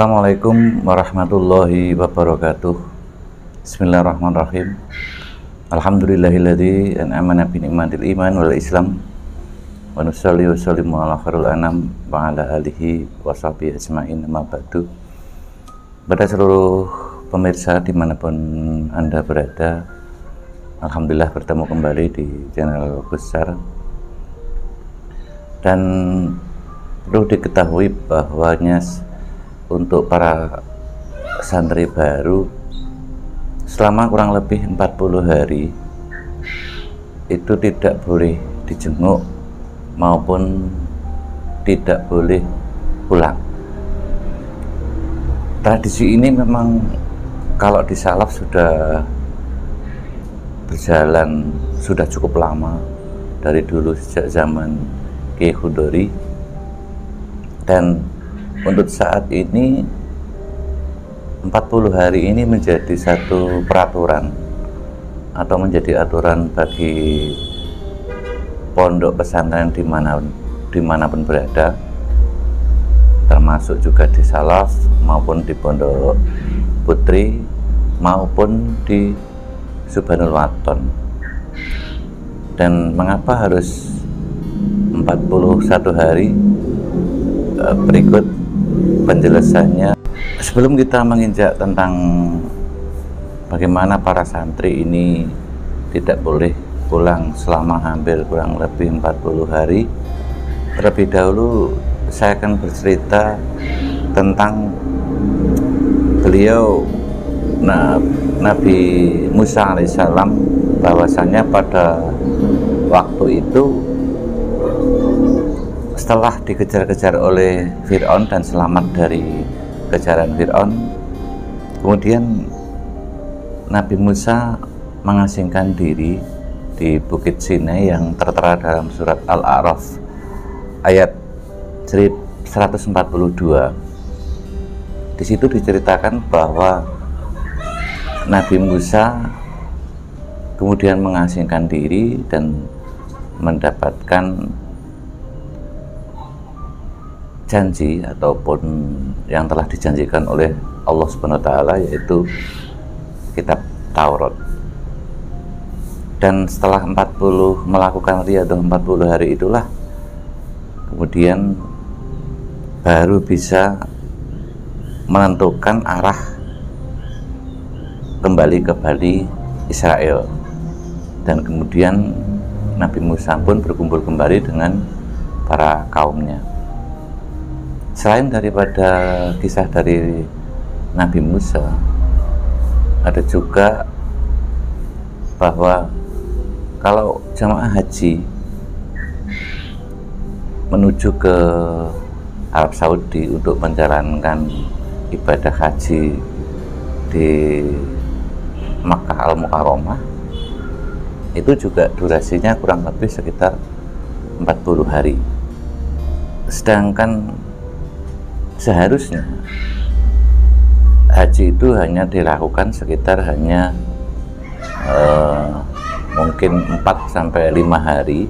Assalamualaikum warahmatullahi wabarakatuh. Bismillahirrahmanirrahim. Alhamdulillahilladzi an'amana bi ni'matil iman wal islam wa nusalli wa sallimu ala khairil anam wa ala alihi wa sahbihi ajmain, amma ba'du. Pada seluruh pemirsa dimanapun Anda berada, alhamdulillah bertemu kembali di channel besar. Dan perlu diketahui bahwanya untuk para santri baru selama kurang lebih 40 hari itu tidak boleh dijenguk maupun tidak boleh pulang. Tradisi ini memang kalau di salaf sudah berjalan sudah cukup lama, dari dulu sejak zaman Kiai Khudori, dan untuk saat ini 40 hari ini menjadi satu peraturan atau menjadi aturan bagi pondok pesantren dimanapun berada, termasuk juga di salaf maupun di pondok putri maupun di Subhanul Waton. Dan mengapa harus 41 hari? Berikut penjelasannya. Sebelum kita menginjak tentang bagaimana para santri ini tidak boleh pulang selama hampir kurang lebih 40 hari, terlebih dahulu saya akan bercerita tentang beliau Nabi Musa alaihissalam, bahwasanya pada waktu itu setelah dikejar-kejar oleh Fir'aun dan selamat dari kejaran Fir'aun, kemudian Nabi Musa mengasingkan diri di Bukit Sinai yang tertera dalam surat Al-A'raf ayat 142. Di situ diceritakan bahwa Nabi Musa kemudian mengasingkan diri dan mendapatkan janji ataupun yang telah dijanjikan oleh Allah Subhanahu wa taala, yaitu kitab Taurat. Dan setelah melakukan riyadhah 40 hari itulah kemudian baru bisa menentukan arah kembali ke Bani Israel. Dan kemudian Nabi Musa pun berkumpul kembali dengan para kaumnya. Selain daripada kisah dari Nabi Musa, ada juga bahwa kalau jamaah haji menuju ke Arab Saudi untuk menjalankan ibadah haji di Makkah Al-Mukarramah, itu juga durasinya kurang lebih sekitar 40 hari. Sedangkan seharusnya haji itu hanya dilakukan sekitar mungkin 4-5 hari.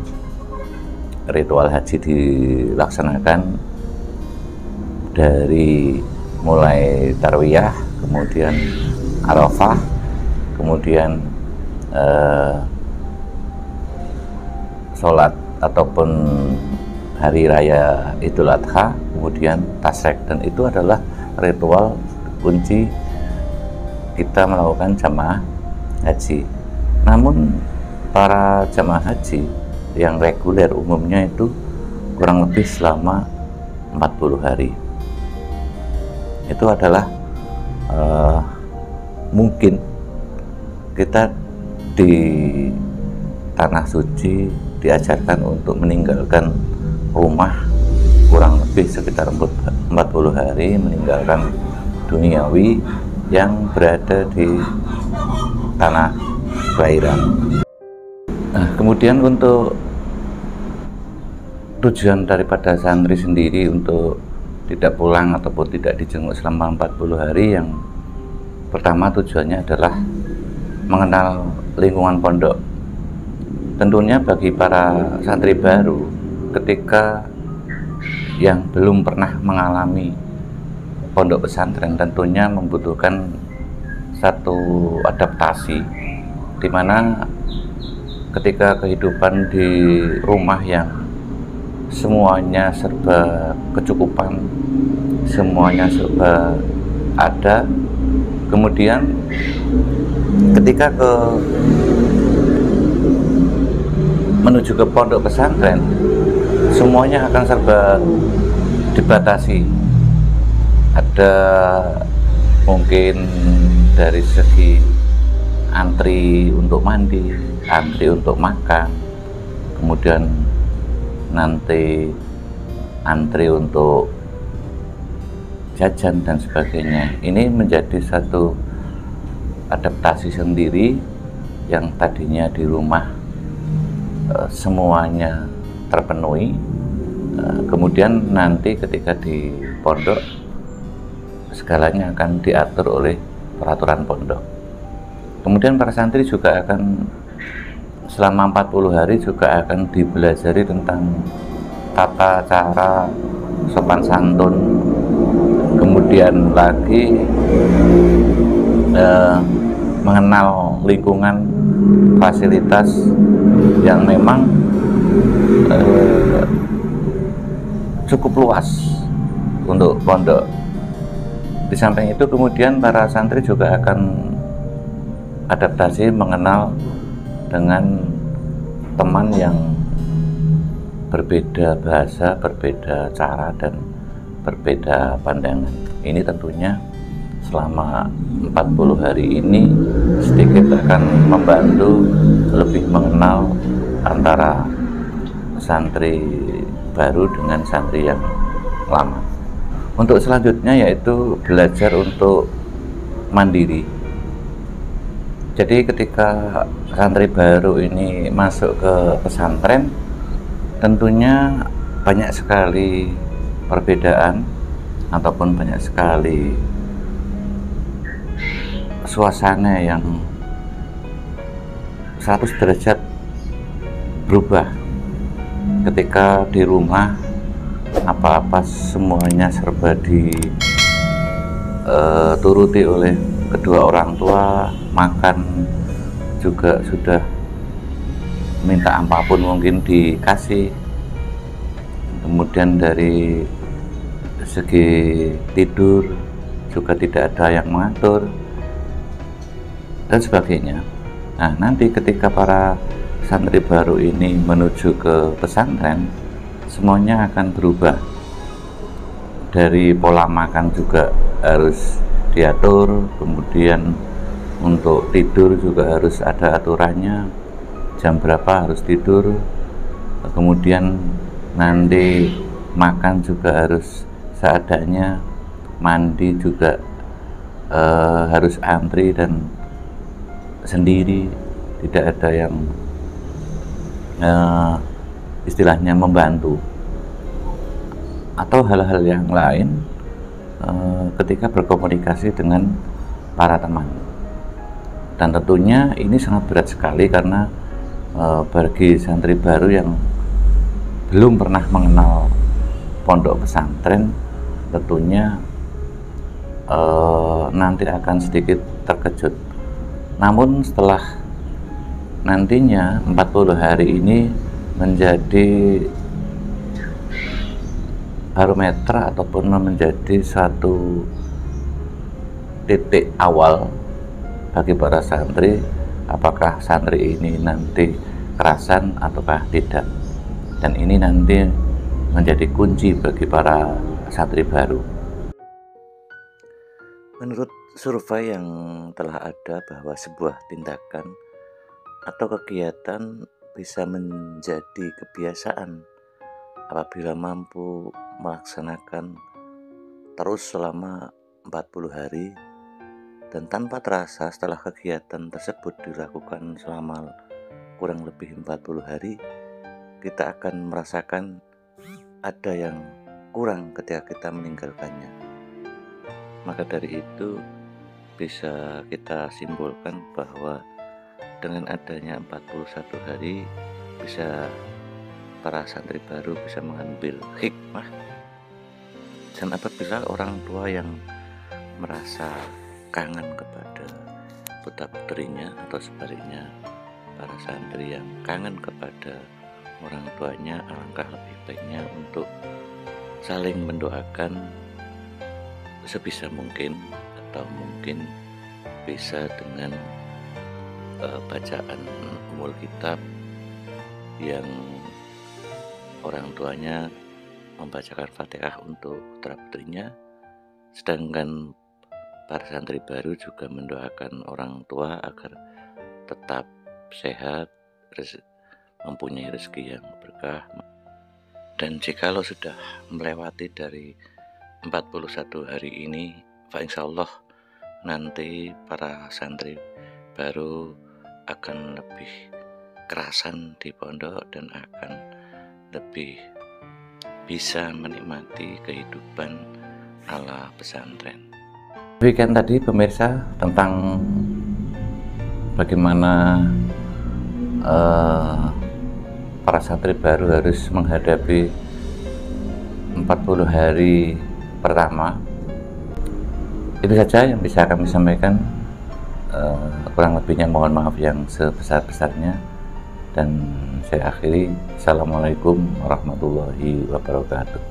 Ritual haji dilaksanakan dari mulai tarwiyah, kemudian Arafah, kemudian sholat ataupun hari raya Idul Adha, kemudian tasrek. Dan itu adalah ritual kunci kita melakukan jamaah haji. Namun para jamaah haji yang reguler umumnya itu kurang lebih selama 40 hari. Itu adalah mungkin kita di tanah suci diajarkan untuk meninggalkan rumah kurang lebih sekitar 40 hari, meninggalkan duniawi yang berada di tanah kelahiran. Nah, kemudian untuk tujuan daripada santri sendiri untuk tidak pulang ataupun tidak dijenguk selama 40 hari, yang pertama tujuannya adalah mengenal lingkungan pondok. Tentunya bagi para santri baru, ketika yang belum pernah mengalami pondok pesantren tentunya membutuhkan satu adaptasi, di mana ketika kehidupan di rumah yang semuanya serba kecukupan, semuanya serba ada, kemudian ketika menuju ke pondok pesantren, semuanya akan serba dibatasi. Ada mungkin dari segi antri untuk mandi, antri untuk makan, kemudian nanti antri untuk jajan dan sebagainya. Ini menjadi satu adaptasi sendiri yang tadinya di rumah semuanya terpenuhi, kemudian nanti ketika di pondok segalanya akan diatur oleh peraturan pondok. Kemudian para santri juga akan selama 40 hari juga akan dibelajari tentang tata cara sopan santun, kemudian lagi mengenal lingkungan fasilitas yang memang cukup luas untuk pondok. Di samping itu kemudian para santri juga akan adaptasi mengenal dengan teman yang berbeda bahasa, berbeda cara, dan berbeda pandangan. Ini tentunya selama 40 hari ini sedikit akan membantu lebih mengenal antara santri baru dengan santri yang lama. Untuk selanjutnya yaitu belajar untuk mandiri. Jadi ketika santri baru ini masuk ke pesantren, tentunya banyak sekali perbedaan ataupun banyak sekali suasana yang 100 derajat berubah. Ketika di rumah apa-apa semuanya serba dituruti oleh kedua orang tua, makan juga sudah minta apapun mungkin dikasih. Kemudian dari segi tidur juga tidak ada yang mengatur dan sebagainya. Nah, nanti ketika para santri baru ini menuju ke pesantren, semuanya akan berubah. Dari pola makan juga harus diatur, kemudian untuk tidur juga harus ada aturannya, jam berapa harus tidur, kemudian nanti makan juga harus seadanya, mandi juga harus antri dan sendiri, tidak ada yang istilahnya membantu atau hal-hal yang lain ketika berkomunikasi dengan para teman. Dan tentunya ini sangat berat sekali karena bagi santri baru yang belum pernah mengenal pondok pesantren, tentunya nanti akan sedikit terkejut. Namun setelah nantinya 40 hari ini menjadi barometer ataupun menjadi satu titik awal bagi para santri, apakah santri ini nanti kerasan ataukah tidak. Dan ini nanti menjadi kunci bagi para santri baru. Menurut survei yang telah ada bahwa sebuah tindakan atau kegiatan bisa menjadi kebiasaan apabila mampu melaksanakan terus selama 40 hari, dan tanpa terasa setelah kegiatan tersebut dilakukan selama kurang lebih 40 hari, kita akan merasakan ada yang kurang ketika kita meninggalkannya. Maka dari itu bisa kita simpulkan bahwa dengan adanya 41 hari bisa para santri baru bisa mengambil hikmah Dan apabila orang tua yang merasa kangen kepada putra-putrinya, atau sebaliknya para santri yang kangen kepada orang tuanya, alangkah lebih baiknya untuk saling mendoakan sebisa mungkin, atau mungkin bisa dengan bacaan umul kitab yang orang tuanya membacakan Fatihah untuk putra-putrinya, sedangkan para santri baru juga mendoakan orang tua agar tetap sehat, mempunyai rezeki yang berkah. Dan jikalau sudah melewati dari 41 hari ini, insyaallah nanti para santri baru akan lebih kerasan di pondok dan akan lebih bisa menikmati kehidupan ala pesantren. Demikian tadi pemirsa tentang bagaimana para santri baru harus menghadapi 40 hari pertama. Itu saja yang bisa kami sampaikan. Kurang lebihnya mohon maaf yang sebesar-besarnya, dan saya akhiri. Assalamualaikum warahmatullahi wabarakatuh.